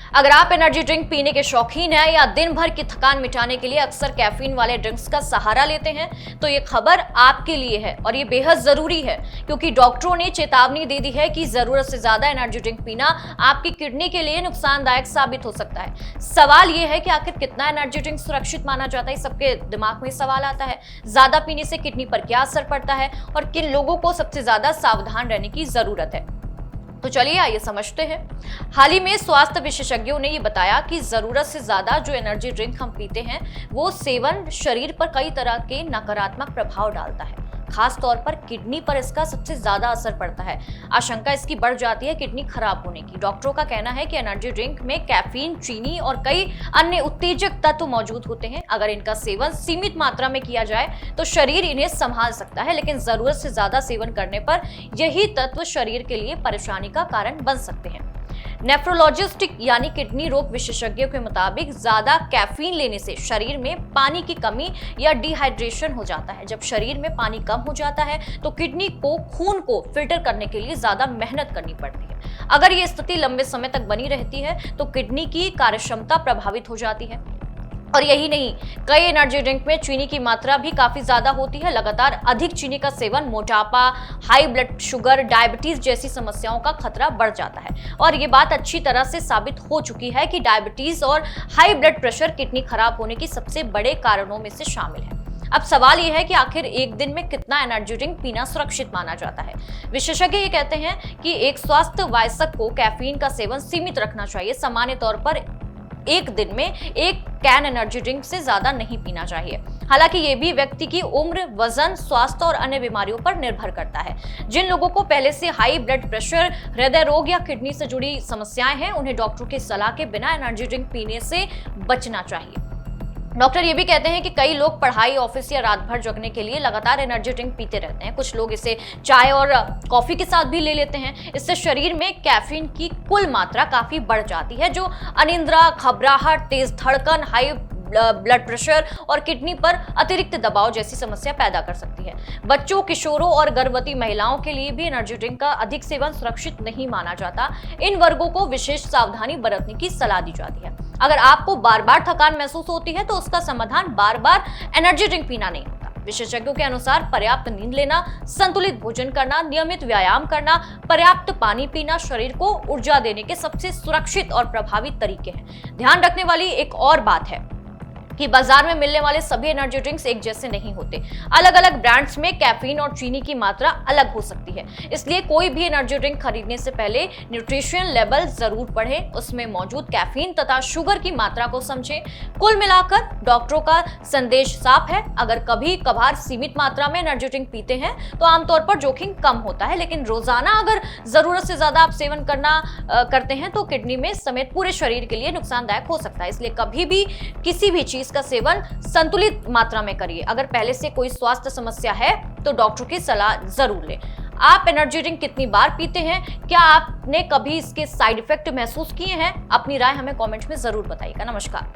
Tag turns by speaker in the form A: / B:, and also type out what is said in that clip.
A: अगर आप energy drink पीने के शौकीन हैं या दिन भर की थकान मिटाने के लिए अक्सर कैफीन वाले ड्रिंक्स का सहारा लेते हैं तो ये खबर आपके लिए है और ये बेहद जरूरी है, क्योंकि डॉक्टरों ने चेतावनी दे दी है कि जरूरत से ज्यादा एनर्जी ड्रिंक पीना आपकी किडनी के लिए नुकसानदायक साबित हो सकता है। सवाल ये है कि आखिर कितना एनर्जी ड्रिंक सुरक्षित माना जाता है। सबके दिमाग में सवाल आता है, ज्यादा पीने से किडनी पर क्या असर पड़ता है और किन लोगों को सबसे ज्यादा सावधान रहने की जरूरत है। तो चलिए आइए समझते हैं। हाल ही में स्वास्थ्य विशेषज्ञों ने ये बताया कि जरूरत से ज्यादा जो एनर्जी ड्रिंक हम पीते हैं वो सेवन शरीर पर कई तरह के नकारात्मक प्रभाव डालता है। खास तौर पर किडनी पर इसका सबसे ज्यादा असर पड़ता है। आशंका इसकी बढ़ जाती है किडनी खराब होने की। डॉक्टरों का कहना है कि एनर्जी ड्रिंक में कैफीन, चीनी और कई अन्य उत्तेजक तत्व मौजूद होते हैं। अगर इनका सेवन सीमित मात्रा में किया जाए तो शरीर इन्हें संभाल सकता है, लेकिन जरूरत से ज्यादा सेवन करने पर यही तत्व शरीर के लिए परेशानी का कारण बन सकते हैं। नेफ्रोलॉजिस्ट यानी किडनी रोग विशेषज्ञों के मुताबिक ज्यादा कैफीन लेने से शरीर में पानी की कमी या डिहाइड्रेशन हो जाता है। जब शरीर में पानी कम हो जाता है तो किडनी को खून को फिल्टर करने के लिए ज्यादा मेहनत करनी पड़ती है। अगर ये स्थिति लंबे समय तक बनी रहती है तो किडनी की कार्यक्षमता प्रभावित हो जाती है। और यही नहीं, कई एनर्जी ड्रिंक में चीनी की मात्रा भी काफी ज्यादा होती है। लगातार अधिक चीनी का सेवन मोटापा, हाई ब्लड शुगर, डायबिटीज जैसी समस्याओं का खतरा बढ़ जाता है। और ये बात अच्छी तरह से साबित हो चुकी है कि डायबिटीज और हाई ब्लड प्रेशर किडनी खराब होने की सबसे बड़े कारणों में से शामिल है। अब सवाल यह है कि आखिर एक दिन में कितना एनर्जी ड्रिंक पीना सुरक्षित माना जाता है। विशेषज्ञ ये कहते हैं कि एक स्वस्थ वयस्क को कैफीन का सेवन सीमित रखना चाहिए। सामान्य तौर पर एक दिन में एक कैन एनर्जी ड्रिंक से ज्यादा नहीं पीना चाहिए। हालांकि ये भी व्यक्ति की उम्र, वजन, स्वास्थ्य और अन्य बीमारियों पर निर्भर करता है। जिन लोगों को पहले से हाई ब्लड प्रेशर, हृदय रोग या किडनी से जुड़ी समस्याएं हैं, उन्हें डॉक्टर की सलाह के बिना एनर्जी ड्रिंक पीने से बचना चाहिए। डॉक्टर ये भी कहते हैं कि कई लोग पढ़ाई, ऑफिस या रात भर जगने के लिए लगातार एनर्जी ड्रिंक पीते रहते हैं। कुछ लोग इसे चाय और कॉफी के साथ भी ले लेते हैं। इससे शरीर में कैफीन की कुल मात्रा काफी बढ़ जाती है, जो अनिद्रा, घबराहट, तेज धड़कन, हाई ब्लड प्रेशर और किडनी पर अतिरिक्त दबाव जैसी समस्या पैदा कर सकती है। बच्चों, किशोरों और गर्भवती महिलाओं के लिए भी एनर्जी ड्रिंक का अधिक सेवन सुरक्षित नहीं माना जाता। इन वर्गों को विशेष सावधानी बरतने की सलाह दी जाती है। अगर आपको बार बार थकान महसूस होती है तो उसका समाधान बार बार एनर्जी ड्रिंक पीना नहीं होता। विशेषज्ञों के अनुसार पर्याप्त नींद लेना, संतुलित भोजन करना, नियमित व्यायाम करना, पर्याप्त पानी पीना शरीर को ऊर्जा देने के सबसे सुरक्षित और प्रभावी तरीके हैं। ध्यान रखने वाली एक और बात है कि बाजार में मिलने वाले सभी एनर्जी ड्रिंक्स एक जैसे नहीं होते। अलग अलग ब्रांड्स में कैफीन और चीनी की मात्रा अलग हो सकती है। इसलिए कोई भी एनर्जी ड्रिंक खरीदने से पहले न्यूट्रिशन लेबल जरूर पढ़ें, उसमें मौजूद कैफीन तथा शुगर की मात्रा को समझें। कुल मिलाकर डॉक्टरों का संदेश साफ है, अगर कभी कभार सीमित मात्रा में एनर्जी ड्रिंक पीते हैं तो आमतौर पर जोखिम कम होता है, लेकिन रोजाना अगर जरूरत से ज्यादा आप सेवन करते हैं तो किडनी में समेत पूरे शरीर के लिए नुकसानदायक हो सकता है। इसलिए कभी भी किसी भी चीज का सेवन संतुलित मात्रा में करिए। अगर पहले से कोई स्वास्थ्य समस्या है तो डॉक्टर की सलाह जरूर लें। आप एनर्जी ड्रिंक कितनी बार पीते हैं? क्या आपने कभी इसके साइड इफेक्ट महसूस किए हैं? अपनी राय हमें कमेंट में जरूर बताइएगा। नमस्कार।